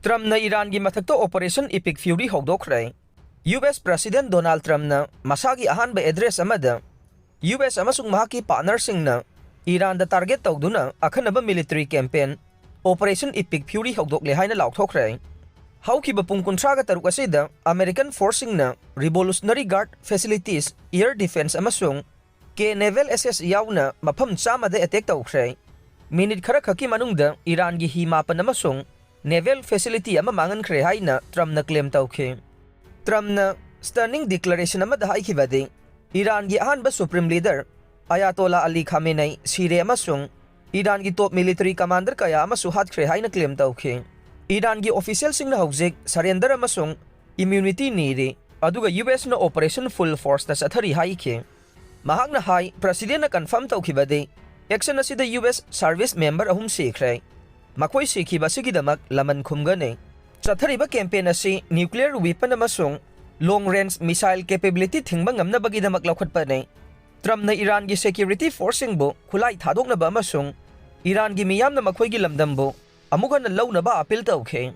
Trumpna Irangi Mathakta Operation Epic Fury Houdokhre. US President Donald Trumpna masagi ahanba address amada US amasung mahaki partnersingna Iran da target tawduna akhanaba military campaign Operation Epic Fury Houdokhre haina laukthokre. Haukiba pung kuntraga taruk asida American forcingna Revolutionary Guard facilities air defense amasung ke naval SS yauna mafam chamada attack tawkhre. Minute khara khaki manungda Iran gi hima panamasung naval facility ama mangan khre haina Trump na claim tawkhe. Trump na stunning declaration ama da haikibade Iran gi ahanba supreme leader Ayatollah Ali Khamenei sire amasung Iran gi top military commander kaya amasu hatkre haina claim tawkhe. Iran gi official singna hojek surrender amasung immunity nire aduga US na operation full force na sathari haikhe. Mahakna hai president na confirm tawkibade action asida US service member ahum sikhre. Makoi sikhiba sigidamak laman khumgane. Sathariba campaign asi nuclear weapon amasung long range missile capability thingba ngamna bagidamak laukhatpa ne. Trump na Iran gi security forcing bo khulai thadokna ba amasung Iran gi miyam na makhoi gi lamdam bo amuga na launa ba appeal tawkhe.